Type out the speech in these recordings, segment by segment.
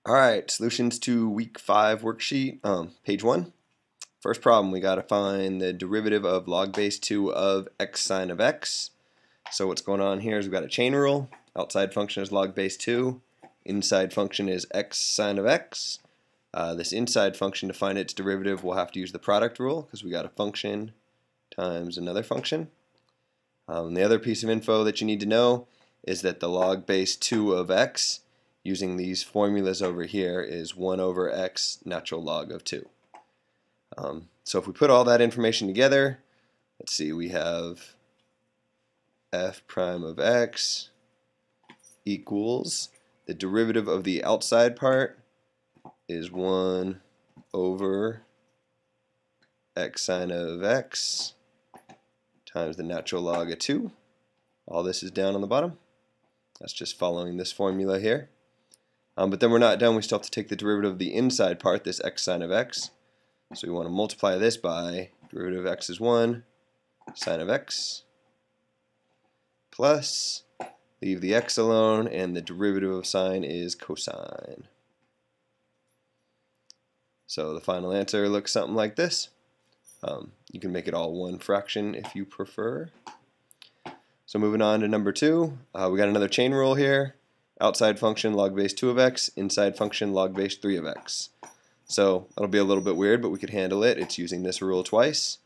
All right, solutions to week 5 worksheet, page 1. First problem, we got to find the derivative of log base 2 of x sine of x. So what's going on here is we've got a chain rule. Outside function is log base 2. Inside function is x sine of x. This inside function, to find its derivative, we'll have to use the product rule because we got a function times another function. The other piece of info that you need to know is that the log base 2 of x, using these formulas over here, is 1 over x natural log of 2. So if we put all that information together, let's see, we have f prime of x equals the derivative of the outside part is 1 over x sine of x times the natural log of 2. All this is down on the bottom. That's just following this formula here. But then we're not done. We still have to take the derivative of the inside part, this x sine of x. So we want to multiply this by derivative of x is 1 sine of x plus, leave the x alone, and the derivative of sine is cosine. So the final answer looks something like this. You can make it all one fraction if you prefer. So moving on to number 2, we got another chain rule here. Outside function log base 2 of x, inside function log base 3 of x. So that'll be a little bit weird, but we could handle it. It's using this rule twice.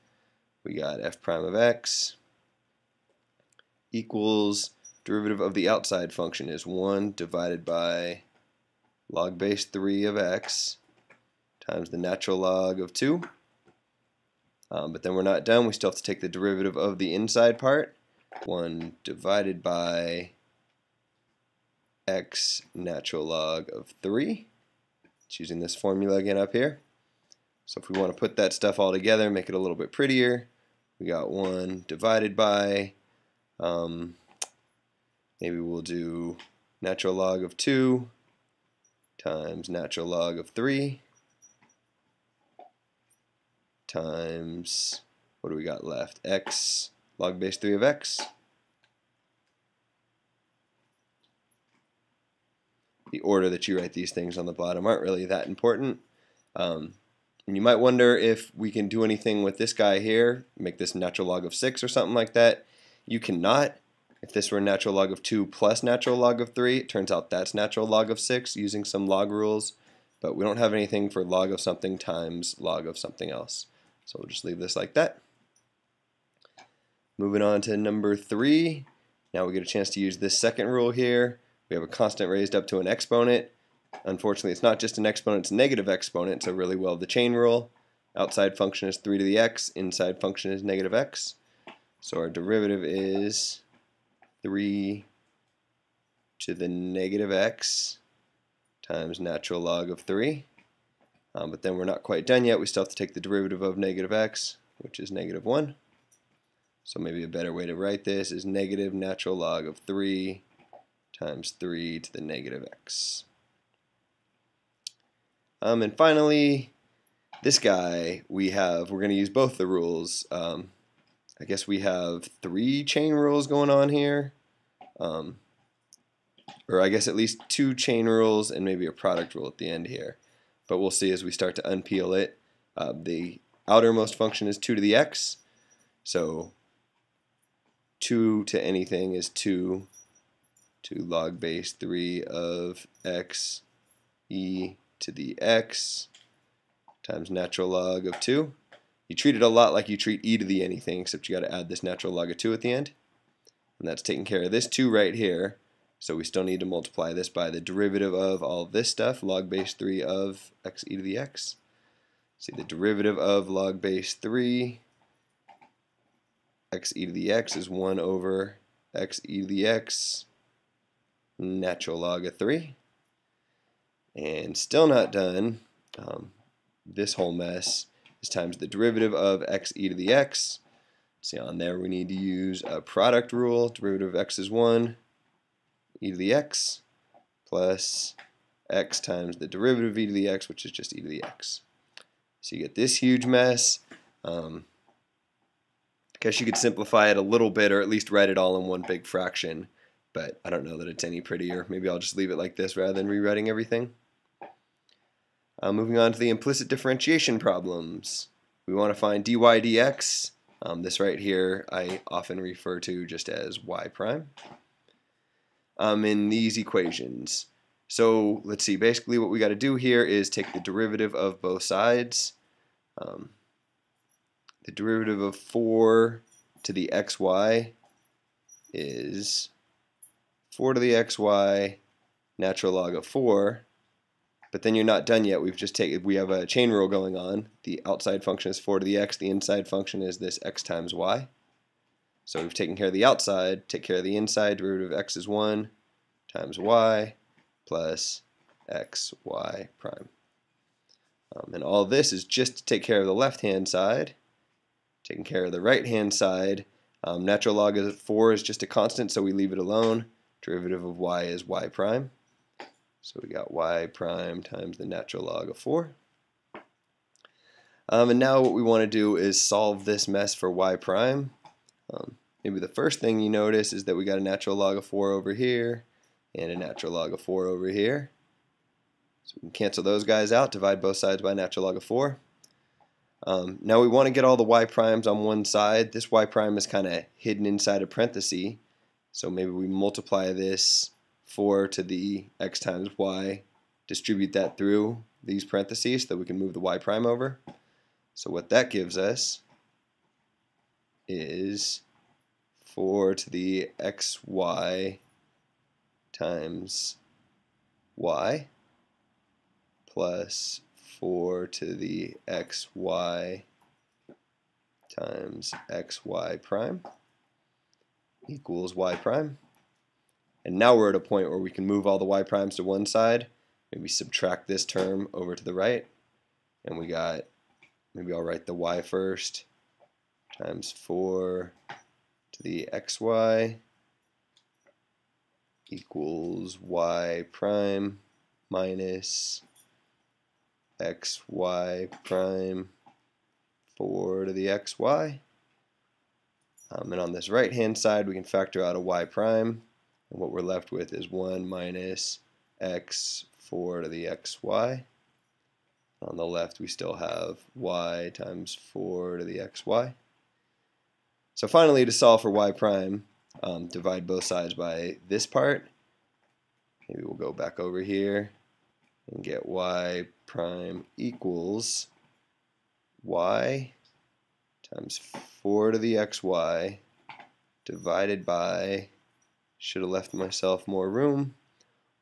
We got f prime of x equals derivative of the outside function is 1 divided by log base 3 of x times the natural log of 2. But then we're not done. We still have to take the derivative of the inside part. 1 divided by x natural log of 3. It's using this formula again up here. So if we want to put that stuff all together, make it a little bit prettier, we got 1 divided by, maybe we'll do natural log of 2 times natural log of 3 times, what do we got left? X log base 3 of x. The order that you write these things on the bottom aren't really that important. And you might wonder if we can do anything with this guy here, make this natural log of 6 or something like that. You cannot. If this were natural log of 2 plus natural log of 3, it turns out that's natural log of 6 using some log rules. But we don't have anything for log of something times log of something else. So we'll just leave this like that. Moving on to number 3. Now we get a chance to use this second rule here. We have a constant raised up to an exponent. Unfortunately, it's not just an exponent, it's a negative exponent, so really well the chain rule. Outside function is 3 to the x, inside function is negative x. So our derivative is 3 to the negative x times natural log of 3. But then we're not quite done yet. We still have to take the derivative of negative x, which is negative 1. So maybe a better way to write this is negative natural log of 3 times 3 to the negative x. And finally, this guy, we're going to use both the rules. I guess we have 3 chain rules going on here. Or I guess at least 2 chain rules and maybe a product rule at the end here. But we'll see as we start to unpeel it. The outermost function is 2 to the x. So 2 to anything is 2 to log base 3 of x e to the x times natural log of 2. You treat it a lot like you treat e to the anything, except you got to add this natural log of 2 at the end. And that's taking care of this 2 right here. So we still need to multiply this by the derivative of all this stuff, log base 3 of x e to the x. See, the derivative of log base 3 x e to the x is 1 over x e to the x natural log of 3. And still not done. This whole mess is times the derivative of x e to the x. See, on there we need to use a product rule. Derivative of x is 1 e to the x plus x times the derivative of e to the x, which is just e to the x. So you get this huge mess. I guess you could simplify it a little bit, or at least write it all in one big fraction, but I don't know that it's any prettier. Maybe I'll just leave it like this rather than rewriting everything. Moving on to the implicit differentiation problems. We want to find dy dx. This right here I often refer to just as y prime in these equations. So let's see, basically what we got to do here is take the derivative of both sides. The derivative of 4 to the xy is 4 to the xy natural log of 4. But then you're not done yet. We have a chain rule going on. The outside function is 4 to the x. The inside function is this x times y. So we've taken care of the outside. Take care of the inside. Derivative of x is 1 times y plus xy prime. And all this is just to take care of the left-hand side. Taking care of the right-hand side. Natural log of 4 is just a constant, so we leave it alone. Derivative of y is y prime. So we got y prime times the natural log of 4. And now what we want to do is solve this mess for y prime. Maybe the first thing you notice is that we got a natural log of 4 over here and a natural log of 4 over here. So we can cancel those guys out, divide both sides by natural log of 4. Now we want to get all the y primes on one side. This y prime is kind of hidden inside a parenthesis. So maybe we multiply this 4 to the x times y, distribute that through these parentheses so that we can move the y prime over. So what that gives us is 4 to the xy times y plus 4 to the xy times xy prime equals y prime. And now we're at a point where we can move all the y primes to one side. Maybe subtract this term over to the right. And we got, maybe I'll write the y first, times 4 to the xy equals y prime minus xy prime 4 to the xy. And on this right hand side we can factor out a y prime. And what we're left with is 1 minus x 4 to the xy. On the left we still have y times 4 to the xy. So finally, to solve for y prime, divide both sides by this part. Maybe we'll go back over here and get y prime equals y times 4 to the xy divided by, should have left myself more room,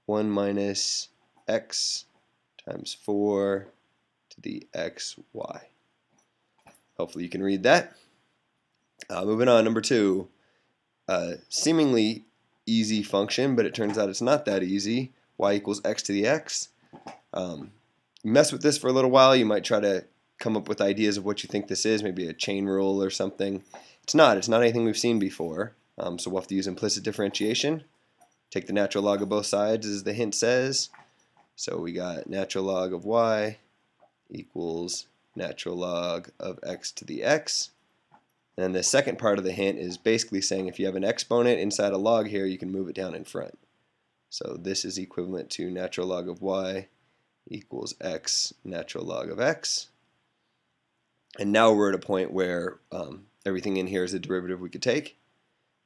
1 minus x times 4 to the xy. Hopefully you can read that. Moving on, number 2. Seemingly easy function, but it turns out it's not that easy. Y equals x to the x. Mess with this for a little while. You might try to come up with ideas of what you think this is, maybe a chain rule or something. It's not anything we've seen before. So we'll have to use implicit differentiation. Take the natural log of both sides, as the hint says. So we got natural log of y equals natural log of x to the x. And then the second part of the hint is basically saying if you have an exponent inside a log here, you can move it down in front. So this is equivalent to natural log of y equals x natural log of x. And now we're at a point where everything in here is a derivative we could take.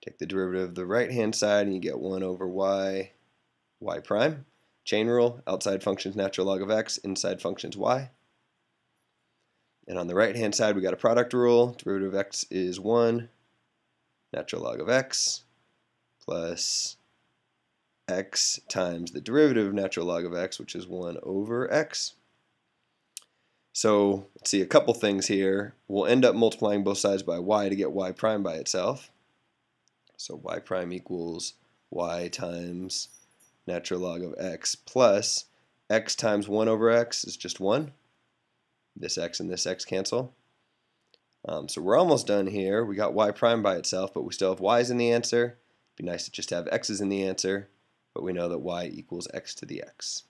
Take the derivative of the right hand side and you get 1 over y prime. Chain rule, outside function's natural log of x, inside function's y. And on the right hand side we got a product rule. Derivative of x is 1 natural log of x plus x times the derivative of natural log of x, which is 1 over x. So let's see a couple things here. We'll end up multiplying both sides by y to get y prime by itself. So y prime equals y times natural log of x plus x times 1 over x is just 1. This x and this x cancel. So we're almost done here. We got y prime by itself, but we still have y's in the answer. It'd be nice to just have x's in the answer, but we know that y equals x to the x.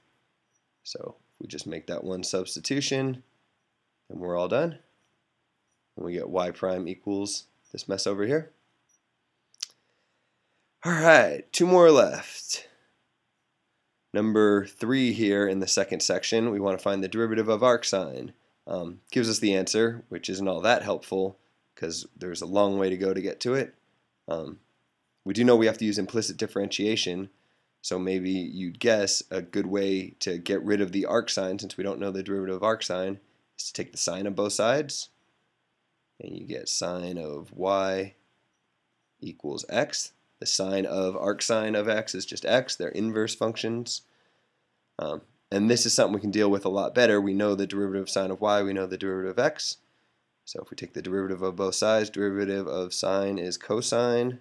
So if we just make that one substitution, then we're all done. And we get y prime equals this mess over here. Alright, 2 more left. Number 3 here in the second section, we want to find the derivative of arcsine. Gives us the answer, which isn't all that helpful because there's a long way to go to get to it. We do know we have to use implicit differentiation, so maybe you'd guess a good way to get rid of the arcsine, since we don't know the derivative of arcsine, is to take the sine of both sides, and you get sine of y equals x. The sine of arcsine of x is just x. They're inverse functions. And this is something we can deal with a lot better. We know the derivative of sine of y, we know the derivative of x. So if we take the derivative of both sides, derivative of sine is cosine.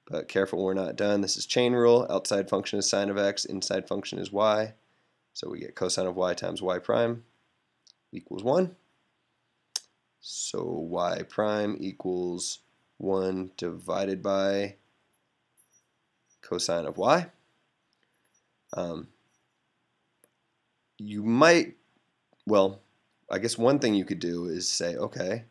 But careful, we're not done. This is chain rule. Outside function is sine of x, inside function is y. So we get cosine of y times y prime equals 1. So y prime equals 1 divided by cosine of y. You might, well, I guess one thing you could do is say, okay,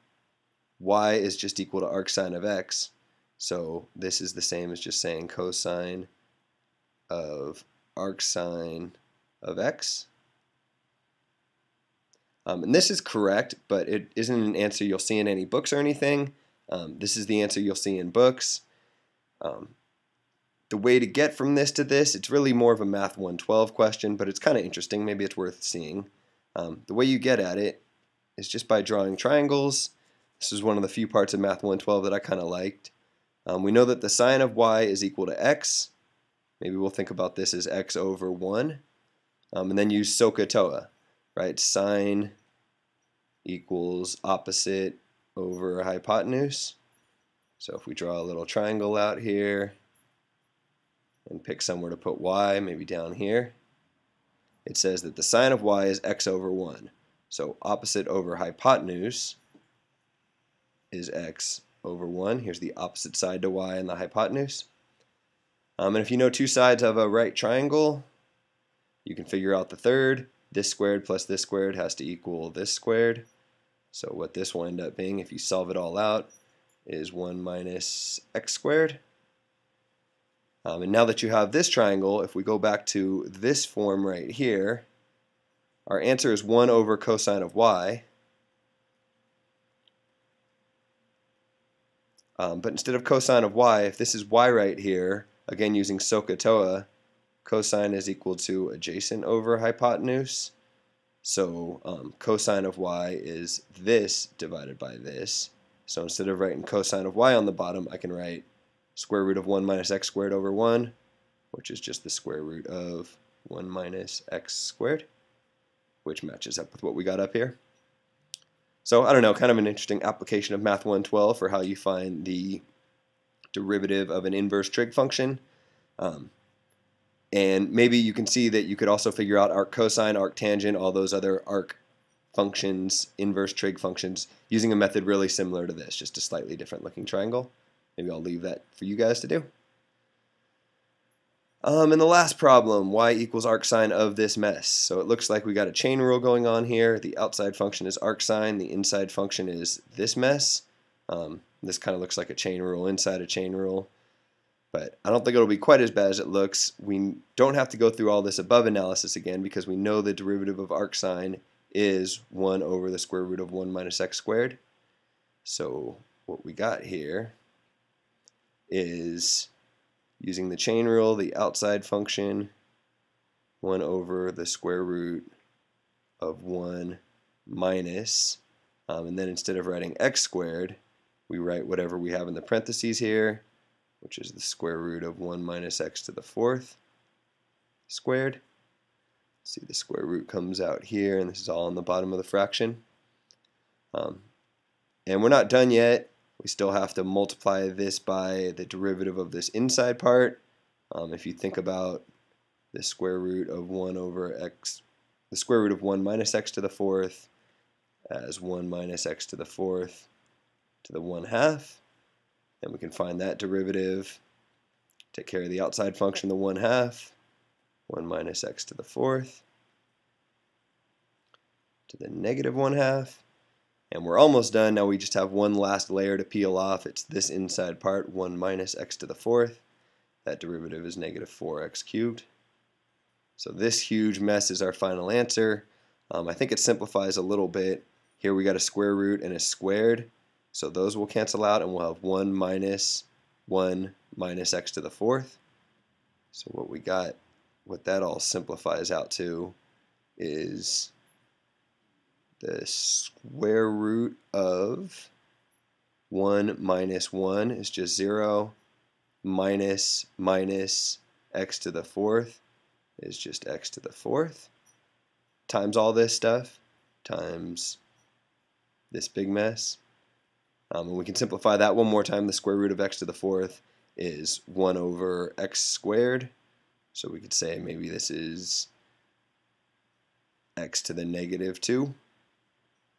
y is just equal to arcsine of x, so this is the same as just saying cosine of arcsine of x. And this is correct, but it isn't an answer you'll see in any books or anything. This is the answer you'll see in books. The way to get from this to this, it's really more of a Math 112 question, but it's kind of interesting. Maybe it's worth seeing. The way you get at it is just by drawing triangles. This is one of the few parts of Math 112 that I kind of liked. We know that the sine of y is equal to x. Maybe we'll think about this as x over 1. And then use SOHCAHTOA, right? Sine equals opposite over hypotenuse. So if we draw a little triangle out here and pick somewhere to put y, maybe down here, it says that the sine of y is x over 1. So opposite over hypotenuse is x over 1. Here's the opposite side to y and the hypotenuse. And if you know two sides of a right triangle, you can figure out the third. This squared plus this squared has to equal this squared. So what this will end up being, if you solve it all out, is 1 minus x squared. And now that you have this triangle, if we go back to this form right here, our answer is 1 over cosine of y. But instead of cosine of y, if this is y right here, again using SOHCAHTOA, cosine is equal to adjacent over hypotenuse. So cosine of y is this divided by this. So instead of writing cosine of y on the bottom, I can write square root of 1 minus x squared over 1, which is just the square root of 1 minus x squared, which matches up with what we got up here. So I don't know, kind of an interesting application of Math 112 for how you find the derivative of an inverse trig function. And maybe you can see that you could also figure out arc cosine, arc tangent, all those other arc functions, inverse trig functions, using a method really similar to this, just a slightly different looking triangle. Maybe I'll leave that for you guys to do. And the last problem, y equals arcsine of this mess. So it looks like we got a chain rule going on here. The outside function is arcsine, the inside function is this mess. This kind of looks like a chain rule inside a chain rule. But I don't think it'll be quite as bad as it looks. We don't have to go through all this above analysis again because we know the derivative of arcsine is 1 over the square root of 1 minus x squared. So what we got here is, using the chain rule, the outside function 1 over the square root of 1 minus, and then instead of writing x squared, we write whatever we have in the parentheses here, which is the square root of 1 minus x to the 4th squared. See, the square root comes out here, and this is all on the bottom of the fraction. And we're not done yet. We still have to multiply this by the derivative of this inside part. If you think about the square root of 1 over x, the square root of 1 minus x to the 4th as 1 minus x to the 4th to the 1/2. And we can find that derivative, take care of the outside function, the 1/2, 1 minus x to the 4th to the negative 1/2. And we're almost done. Now we just have one last layer to peel off. It's this inside part, 1 minus x to the 4th. That derivative is negative 4x cubed. So this huge mess is our final answer. I think it simplifies a little bit. Here we got a square root and a squared, so those will cancel out, and we'll have 1 minus 1 minus x to the fourth. So what we got, what that all simplifies out to is the square root of 1 minus 1 is just 0, minus x to the fourth is just x to the fourth, times all this stuff, times this big mess. And we can simplify that one more time. The square root of x to the fourth is 1 over x squared. So we could say maybe this is x to the negative 2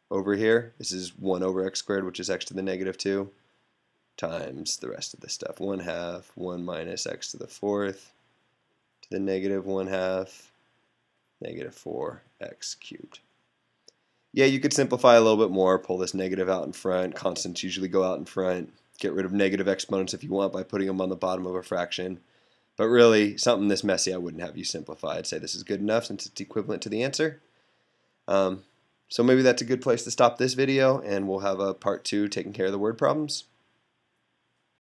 over here. This is 1 over x squared, which is x to the negative 2, times the rest of the stuff. 1/2, 1 minus x to the fourth, to the negative 1/2, negative 4x cubed. Yeah, you could simplify a little bit more, pull this negative out in front. Constants usually go out in front. Get rid of negative exponents if you want by putting them on the bottom of a fraction. But really, something this messy I wouldn't have you simplify. I'd say this is good enough since it's equivalent to the answer. So maybe that's a good place to stop this video, and we'll have a part 2 taking care of the word problems.